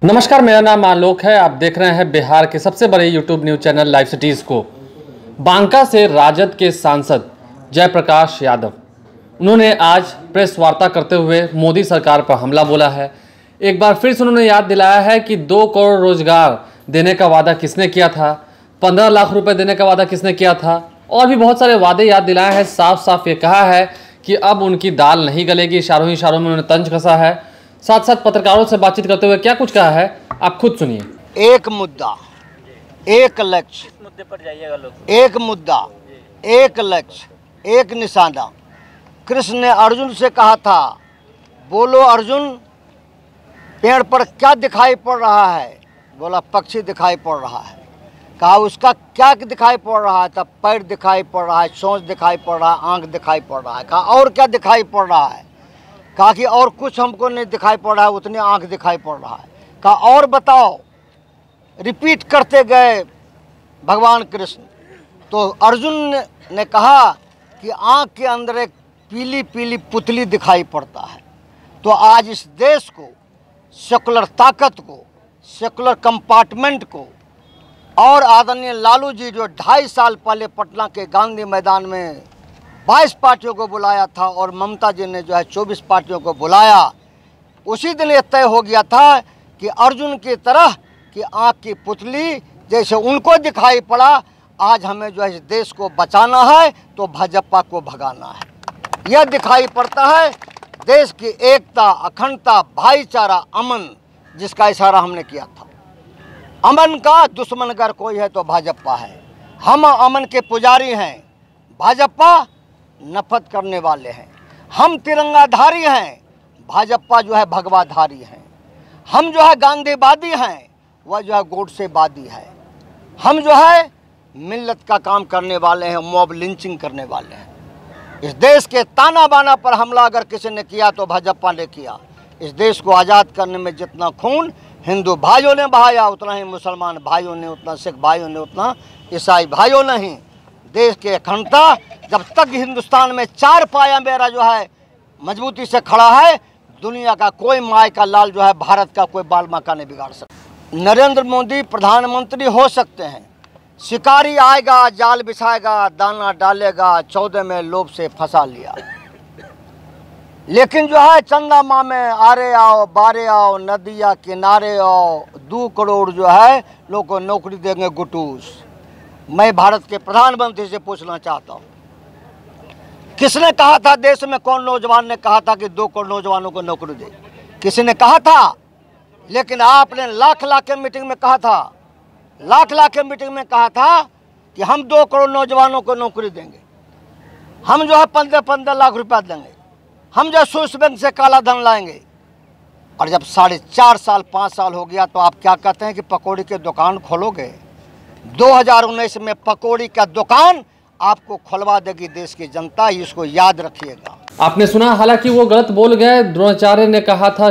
नमस्कार, मेरा नाम आलोक है। आप देख रहे हैं बिहार के सबसे बड़े YouTube news channel live cities को। बांका से राजद के सांसद जयप्रकाश यादव, उन्होंने आज प्रेस वार्ता करते हुए मोदी सरकार पर हमला बोला है। एक बार फिर से उन्होंने याद दिलाया है कि 2 करोड़ रोजगार देने का वादा किसने किया था, 15 लाख रुपए देने का वादा किसने किया था, और भी बहुत सारे वादे याद दिलाए हैं। साफ साफ ये कहा है कि अब उनकी दाल नहीं गलेगी। इशारों ही इशारों में उन्होंने तंज कसा है। साथ साथ पत्रकारों से बातचीत करते हुए क्या कुछ कहा है, आप खुद सुनिए। एक मुद्दा, एक लक्ष्य, इस मुद्दे पर जाइएगा लोग। एक मुद्दा, एक लक्ष्य, एक निशाना। कृष्ण ने अर्जुन से कहा था, बोलो अर्जुन, पेड़ पर क्या दिखाई पड़ रहा है? बोला पक्षी दिखाई पड़ रहा है। कहा उसका क्या दिखाई पड़ रहा है? तब पैर दिखाई पड़ रहा है, चोंच दिखाई पड़ रहा है, आंख दिखाई पड़ रहा है। कहा और क्या दिखाई पड़ रहा है? कहा कि और कुछ हमको नहीं दिखाई पड़ रहा है, उतनी आंख दिखाई पड़ रहा है। कहा और बताओ। रिपीट करते गए भगवान कृष्ण। तो अर्जुन ने कहा कि आंख के अंदर एक पीली पीली पुतली दिखाई पड़ता है। तो आज इस देश को, सेकुलर ताकत को, सेकुलर कंपार्टमेंट को, और आदरणीय लालू जी जो 2.5 साल पहले पटना के गांधी मैदान में 22 पार्टियों को बुलाया था और ममता जी ने जो है 24 पार्टियों को बुलाया, उसी दिन ये तय हो गया था कि अर्जुन की तरह कि आँख की पुतली जैसे उनको दिखाई पड़ा, आज हमें जो है इस देश को बचाना है तो भाजपा को भगाना है। यह दिखाई पड़ता है देश की एकता, अखंडता, भाईचारा, अमन, जिसका इशारा हमने किया था। अमन का दुश्मन अगर कोई है तो भाजपा है। हम अमन के पुजारी हैं, भाजपा नफरत करने वाले हैं। हम तिरंगाधारी हैं, भाजपा जो है भगवाधारी हैं। हम जो है गांधीवादी हैं, वह जो है गोडसेवादी है। हम जो है मिल्लत का काम करने वाले हैं, मॉब लिंचिंग करने वाले हैं। इस देश के ताना बाना पर हमला अगर किसी ने किया तो भाजपा ने किया। इस देश को आज़ाद करने में जितना खून हिंदू भाइयों ने बहाया, उतना ही मुसलमान भाइयों ने, उतना सिख भाइयों ने, उतना ईसाई भाइयों ने ही। देश की अखंडता जब तक हिंदुस्तान में 4 पाया मेरा जो है मजबूती से खड़ा है, दुनिया का कोई माय का लाल जो है भारत का कोई बाल माका नहीं बिगाड़ सकता। नरेंद्र मोदी प्रधानमंत्री हो सकते हैं, शिकारी आएगा, जाल बिछाएगा, दाना डालेगा, 14 में लोभ से फंसा लिया। लेकिन जो है चंदा माँ में आरे आओ, बारे आओ, नदिया किनारे आओ, 2 करोड़ जो है लोग को नौकरी देंगे गुटूस। मैं भारत के प्रधानमंत्री से पूछना चाहता हूँ, किसने कहा था देश में, कौन नौजवान ने कहा था कि 2 करोड़ नौजवानों को नौकरी दे? किसी ने कहा था? लेकिन आपने लाख के मीटिंग में कहा था, लाख के मीटिंग में कहा था कि हम 2 करोड़ नौजवानों को नौकरी देंगे, हम जो है 15 लाख रुपया देंगे, हम जो स्विस बैंक से काला धन लाएंगे। और जब 4.5 साल 5 साल हो गया तो आप क्या कहते हैं कि पकौड़ी की दुकान खोलोगे? 2019 में पकौड़ी का दुकान आपको खुलवा देगी देश की जनता, इसको याद रखिएगा। आपने सुना, हालांकि वो गलत बोल गए। द्रोणाचार्य ने कहा था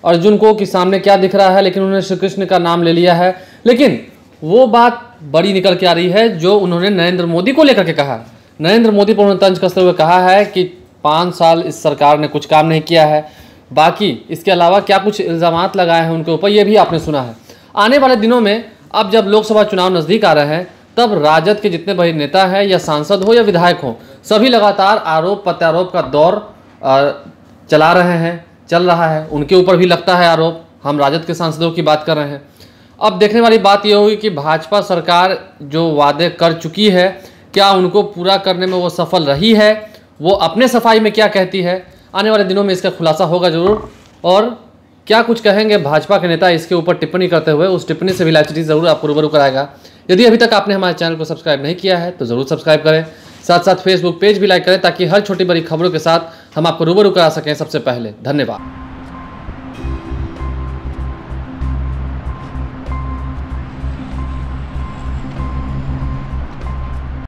अर्जुन को कि सामने क्या दिख रहा है, लेकिन उन्होंने श्री कृष्ण का नाम ले लिया है। लेकिन वो बात बड़ी निकल के आ रही है जो उन्होंने नरेंद्र मोदी को लेकर के कहा। नरेंद्र मोदी पर उन्होंने तंज कसते हुए कहा है कि 5 साल इस सरकार ने कुछ काम नहीं किया है, बाकी इसके अलावा क्या कुछ इल्ज़ामात लगाए हैं उनके ऊपर, ये भी आपने सुना है। आने वाले दिनों में अब जब लोकसभा चुनाव नज़दीक आ रहे हैं, तब राजद के जितने बड़े नेता हैं, या सांसद हो या विधायक हो, सभी लगातार आरोप प्रत्यारोप का दौर चला रहे हैं, चल रहा है। उनके ऊपर भी लगता है आरोप। हम राजद के सांसदों की बात कर रहे हैं। अब देखने वाली बात यह होगी कि भाजपा सरकार जो वादे कर चुकी है, क्या उनको पूरा करने में वो सफल रही है, वो अपने सफाई में क्या कहती है। आने वाले दिनों में इसका खुलासा होगा जरूर। और क्या कुछ कहेंगे भाजपा के नेता, इसके ऊपर टिप्पणी करते हुए, उस टिप्पणी से भी लाइव सिटीज़ जरूर आपको रूबरू कराएगा। यदि अभी तक आपने हमारे चैनल को सब्सक्राइब नहीं किया है तो ज़रूर सब्सक्राइब करें। साथ साथ फेसबुक पेज भी लाइक करें, ताकि हर छोटी बड़ी खबरों के साथ हम आपको रूबरू करा सकें सबसे पहले। धन्यवाद।